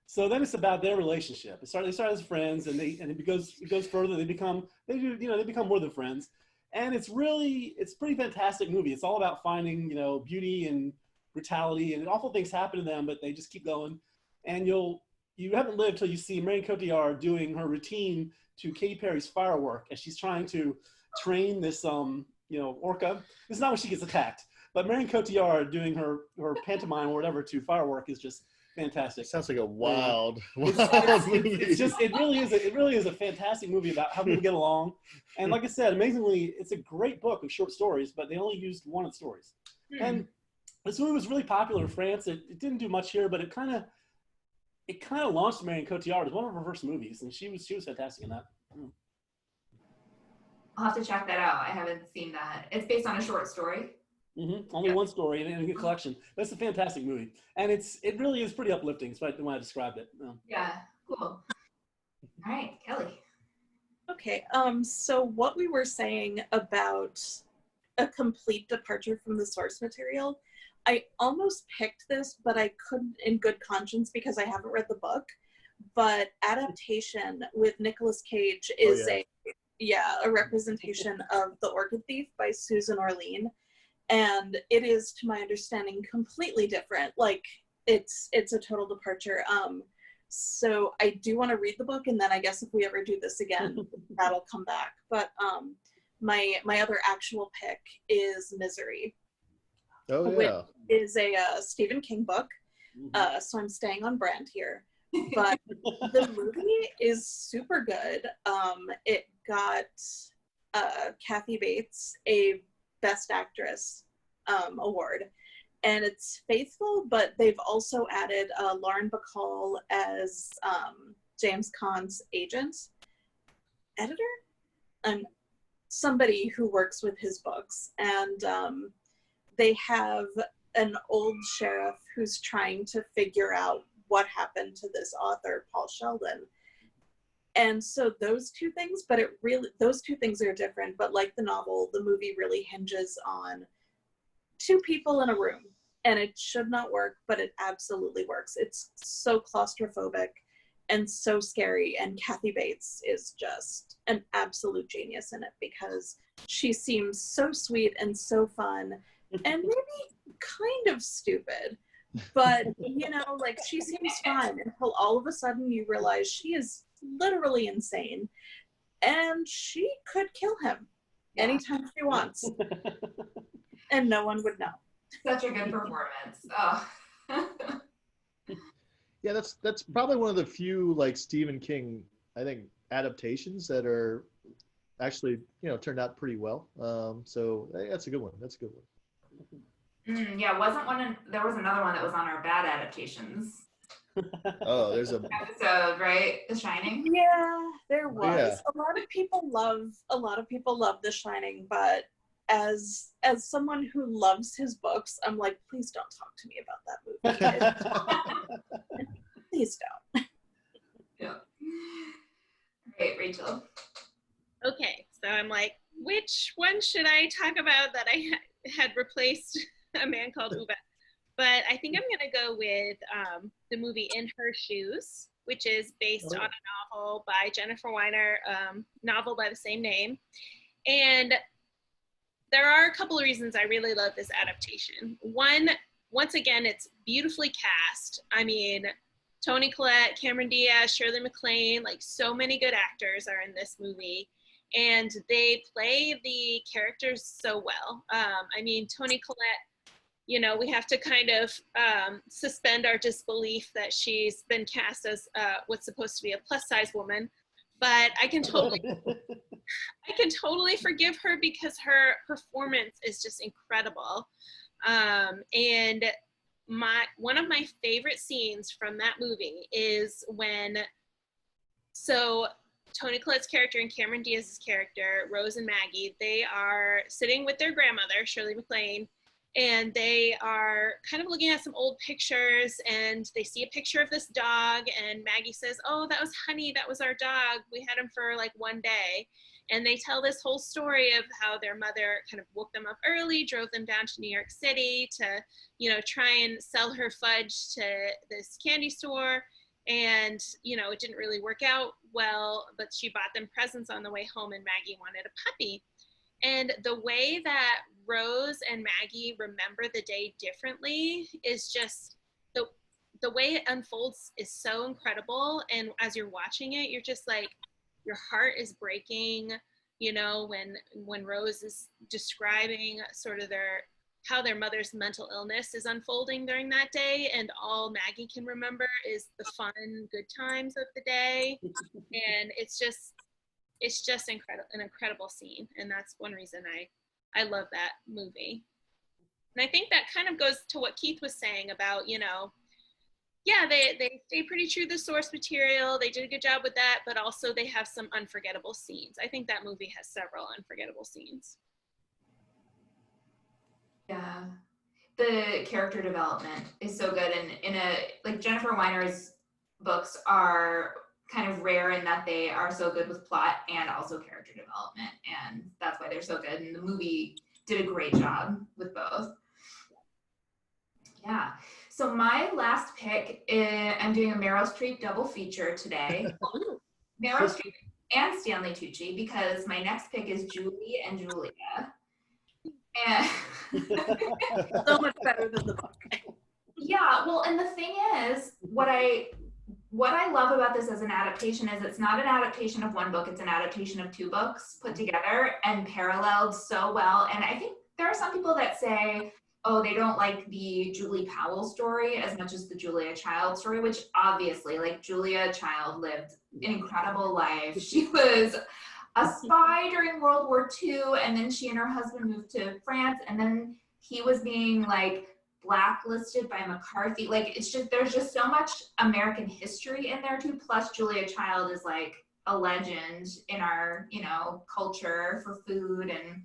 So then it's about their relationship. They start as friends, and it goes further. They become more than friends. And it's a pretty fantastic movie. It's all about finding, beauty and brutality, and awful things happen to them, but they just keep going. And you haven't lived till you see Marion Cotillard doing her routine to Katy Perry's Firework as she's trying to train this orca. This is not when she gets attacked, but Marion Cotillard doing her pantomime or whatever to Firework is just fantastic. Sounds like a wild movie. It really is a fantastic movie about how people get along. And like I said, amazingly, it's a great book of short stories, but they only used one of the stories. And this movie was really popular in France. It didn't do much here, but it kind of launched Marion Cotillard as one of her first movies, and she was fantastic in that. I'll have to check that out. I haven't seen that. It's based on a short story. Only one story in a good collection. But it's a fantastic movie, and it really is pretty uplifting. It's the way I described it. Yeah, cool. All right, Kelly. Okay, so what we were saying about a complete departure from the source material, I almost picked this, but I couldn't in good conscience because I haven't read the book. But Adaptation with Nicolas Cage is a representation of The Orchid Thief by Susan Orlean. And it is, to my understanding, completely different. Like, it's a total departure. So I do want to read the book, and then I guess if we ever do this again, that'll come back. But my other actual pick is Misery, which is a Stephen King book. So I'm staying on brand here. But the movie is super good. It got Kathy Bates a Best Actress award, and it's faithful, but they've also added Lauren Bacall as James Caan's editor, somebody who works with his books, and they have an old sheriff who's trying to figure out what happened to this author, Paul Sheldon. And so those two things, those two things are different, but like the novel, the movie really hinges on two people in a room, and it should not work, but it absolutely works. It's so claustrophobic and so scary, and Kathy Bates is just an absolute genius in it because she seems so sweet and so fun and maybe kind of stupid, but like she seems fun until all of a sudden you realize she is literally insane and she could kill him anytime she wants and no one would know. Such a good performance. Oh. Yeah, that's probably one of the few like Stephen King, I think, adaptations that are actually turned out pretty well. So that's a good one. Yeah, there was another one that was on our bad adaptations. Oh, there's a episode, right? The Shining. Yeah, there was. Yeah. A lot of people love The Shining, but as someone who loves his books, I'm like, please don't talk to me about that movie. Please don't. Yeah. Great, Rachel. Okay, so I'm like, which one should I talk about that I had replaced A Man Called Ove? But I think I'm going to go with the movie In Her Shoes, which is based on a novel by Jennifer Weiner, novel by the same name. And there are a couple of reasons I really love this adaptation. One, once again, it's beautifully cast. I mean, Toni Collette, Cameron Diaz, Shirley MacLaine, like so many good actors are in this movie. And they play the characters so well. I mean, Toni Collette, we have to kind of suspend our disbelief that she's been cast as what's supposed to be a plus size woman, but I can totally forgive her because her performance is just incredible. And one of my favorite scenes from that movie is when, so Toni Collette's character and Cameron Diaz's character, Rose and Maggie, they are sitting with their grandmother, Shirley MacLaine, and they are kind of looking at some old pictures, and they see a picture of this dog, and Maggie says, "Oh, that was Honey, that was our dog. We had him for like one day." And they tell this whole story of how their mother kind of woke them up early, drove them down to New York City to, try and sell her fudge to this candy store. And, it didn't really work out well, but she bought them presents on the way home, and Maggie wanted a puppy. And the way that Rose and Maggie remember the day differently is just the way it unfolds is so incredible. And as you're watching it, you're just like, your heart is breaking, when Rose is describing sort of how their mother's mental illness is unfolding during that day, and all Maggie can remember is the fun, good times of the day. And it's just an incredible scene, and that's one reason I love that movie. And I think that kind of goes to what Keith was saying about, they stay pretty true to the source material. They did a good job with that, but also they have some unforgettable scenes. I think that movie has several unforgettable scenes. Yeah, the character development is so good, and Jennifer Weiner's books are kind of rare in that they are so good with plot and also character development, and that's why they're so good. And the movie did a great job with both. Yeah. So my last pick is, I'm doing a Meryl Streep double feature today. Meryl Streep and Stanley Tucci, because my next pick is Julie and Julia. And So much better than the book. Yeah, well, and the thing is, what I love about this as an adaptation is it's not an adaptation of one book, it's an adaptation of two books put together and paralleled so well. And I think there are some people that say, oh, they don't like the Julie Powell story as much as the Julia Child story, which obviously, Julia Child lived an incredible life. She was a spy during World War II, and then she and her husband moved to France, and then he was being blacklisted by McCarthy. It's just, there's just so much American history in there too. Plus Julia Child is a legend in our, culture for food and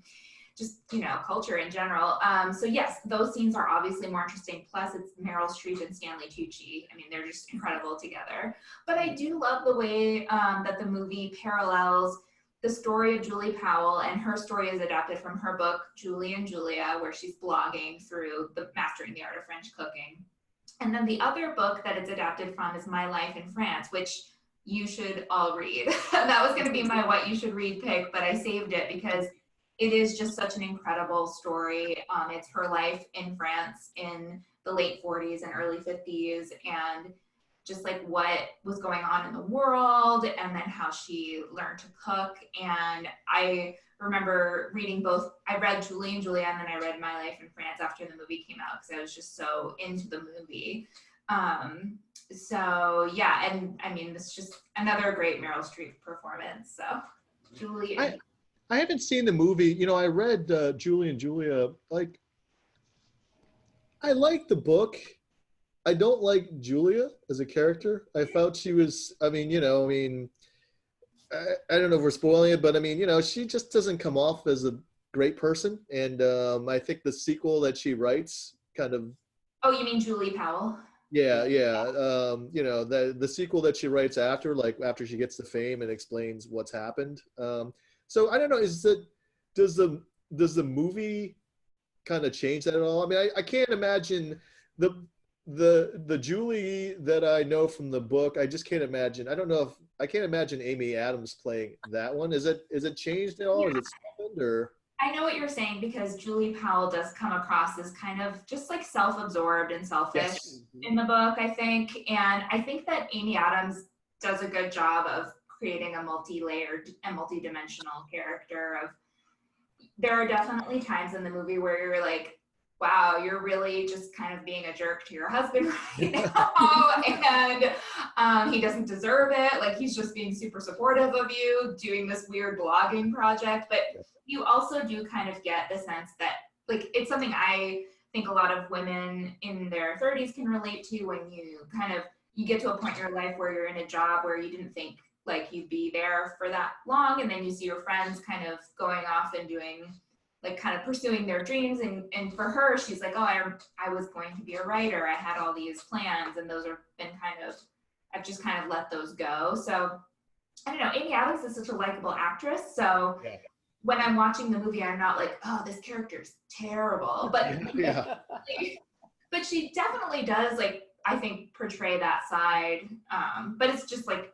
just, culture in general. So yes, those scenes are obviously more interesting. Plus it's Meryl Streep and Stanley Tucci. I mean, they're just incredible together. But I do love the way that the movie parallels the story of Julie Powell, and her story is adapted from her book, Julie and Julia, where she's blogging through the Mastering the Art of French Cooking. And then the other book that it's adapted from is My Life in France, which you should all read. That was going to be my what you should read pick, but I saved it because it is just such an incredible story. It's her life in France in the late 40s and early 50s, and just what was going on in the world, and then how she learned to cook. And I remember reading both. I read Julie and Julia, and then I read My Life in France after the movie came out because I was just so into the movie. So yeah, and I mean, it's just another great Meryl Streep performance. So Julie. I haven't seen the movie. I read Julie and Julia. I like the book. I don't like Julia as a character. I felt she was, I don't know if we're spoiling it, but she just doesn't come off as a great person. And I think the sequel that she writes kind of. Oh, you mean Julie Powell? Yeah. The sequel that she writes after she gets the fame and explains what's happened. So I don't know, does the movie kind of change that at all? I mean, I can't imagine the Julie that I know from the book. I just can't imagine. I can't imagine Amy Adams playing that one. Is it changed at all? Yeah. Is it softened or? I know what you're saying, because Julie Powell does come across as kind of just self-absorbed and selfish. Yes. In the book, I think. And I think that Amy Adams does a good job of creating a multi-layered and multi-dimensional character. There are definitely times in the movie where you're like, wow, you're really just kind of being a jerk to your husband right now, and he doesn't deserve it. He's just being super supportive of you, doing this weird blogging project. But you also do kind of get the sense that, it's something I think a lot of women in their 30s can relate to, when you get to a point in your life where you're in a job where you didn't think like you'd be there for that long, and then you see your friends kind of going off and doing, like, kind of pursuing their dreams. And for her, she's like, oh, I was going to be a writer. I had all these plans, and those have been I've just kind of let those go. So I don't know, Amy Adams is such a likable actress. So Yeah. when I'm watching the movie, I'm not like, oh, this character's terrible. But Yeah. but she definitely does, like, I think, portray that side. But it's just like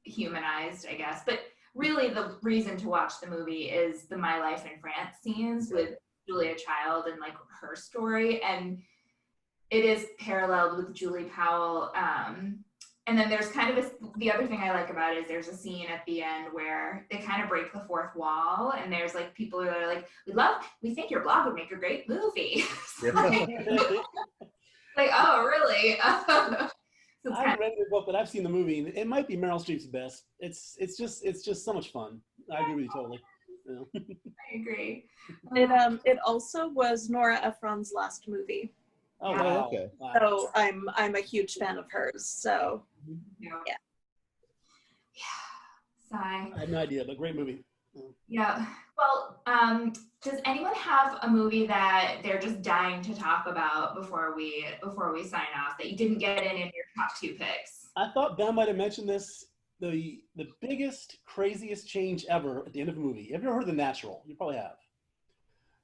humanized, I guess. But really the reason to watch the movie is the My Life in France scenes with Julia Child and like her story. And it is paralleled with Julie Powell. And then there's kind of the other thing I like about it is there's a scene at the end where they kind of break the fourth wall, and there's like people that are like, we think your blog would make a great movie. So, like, oh, really? So I haven't read the book, but I've seen the movie. And it might be Meryl Streep's best. It's just so much fun. I agree with you totally. I agree. It also was Nora Ephron's last movie. Oh, Yeah. wow. Okay. Wow. So I'm a huge fan of hers. So Yeah. Yeah. Sigh. I had no idea, but great movie. Yeah. Well, does anyone have a movie that they're just dying to talk about before we sign off that you didn't get in your top 2 picks? I thought Ben might have mentioned this. The biggest, craziest change ever at the end of a movie. Have you ever heard of The Natural? You probably have.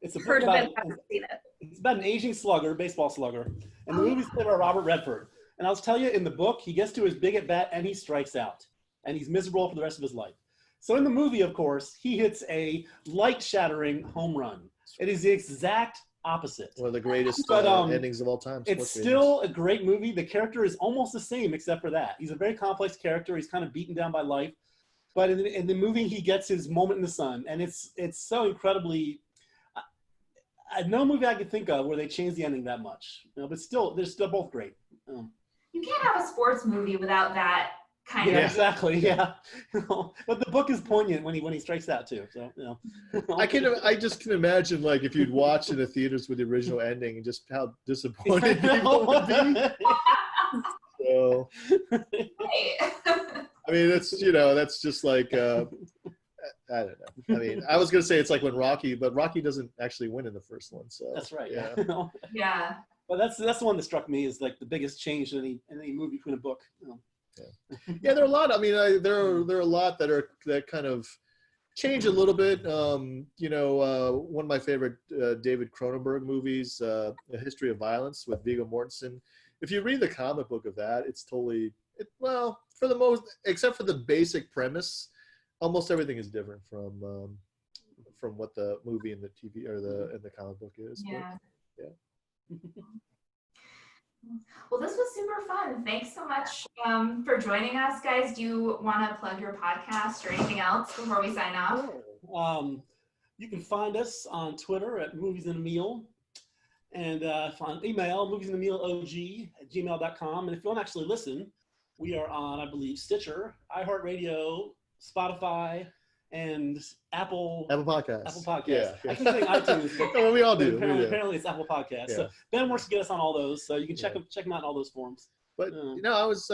It's a book heard of about it, haven't seen it. It's about an aging slugger, baseball slugger, and the movie's played by Robert Redford. And I'll tell you, in the book, he gets to his big at bat and he strikes out, and he's miserable for the rest of his life. So in the movie, of course, he hits a light-shattering home run. It is the exact opposite. One of the greatest But, endings of all time. It's Sports still a great movie. The character is almost the same except for that. He's a very complex character. He's kind of beaten down by life. But in the movie, he gets his moment in the sun, and it's so incredibly. No movie I could think of where they changed the ending that much. But still, they're still both great. You can't have a sports movie without that kind Yeah, of. exactly. Yeah, but the book is poignant when he strikes out too. So I just can imagine, like, if you'd watch in the theaters with the original ending and just how disappointed people would be. So, I mean, that's just like I don't know. I mean, I was gonna say it's like when but Rocky doesn't actually win in the first one. So that's right. Yeah. Yeah. But that's the one that struck me as like the biggest change in any movie between a book. Yeah, there are a lot. I mean, there are a lot that kind of change a little bit. One of my favorite David Cronenberg movies, A History of Violence with Viggo Mortensen. If you read the comic book of that, it's totally for the most, except for the basic premise, almost everything is different from what the movie and the TV or the comic book is. Yeah. But, yeah. Well, this was super fun. Thanks so much for joining us, guys. Do you want to plug your podcast or anything else before we sign off? You can find us on Twitter at Movies and a Meal, and on email moviesandthemealog@gmail.com. And if you want to actually listen, we are on, I believe, Stitcher, iHeartRadio, Spotify, and Apple Podcasts. Apple Podcasts. Yeah. I keep saying iTunes, but Well, we all do. apparently it's Apple Podcasts. Yeah. So Ben works to get us on all those, so you can check them out in all those forms. But I was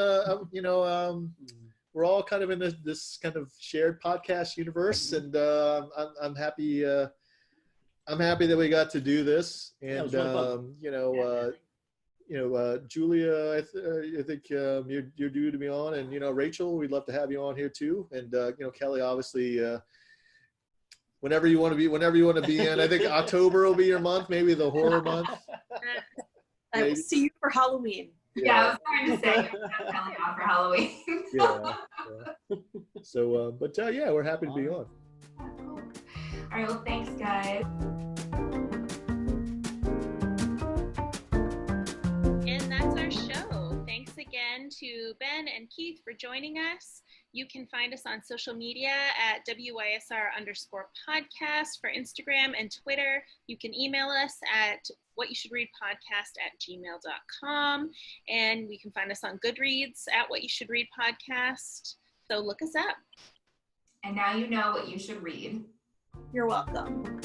we're all kind of in this kind of shared podcast universe, and I'm happy. I'm happy that we got to do this, and Julia, I think you're due to be on, and Rachel, we'd love to have you on here too, and Kelly, obviously, whenever you want to be in. I think October will be your month, maybe the horror month. I will see you for Halloween. Yeah, I was going to say I'm coming out for Halloween. Yeah. So, we're happy to be on. Cool. All right, well, thanks, guys. And that's our show. Thanks again to Ben and Keith for joining us. You can find us on social media at WYSR_podcast for Instagram and Twitter. You can email us at whatyousshouldreadpodcast@gmail.com. And you can find us on Goodreads at What You Should Read Podcast. So look us up. And now you know what you should read. You're welcome.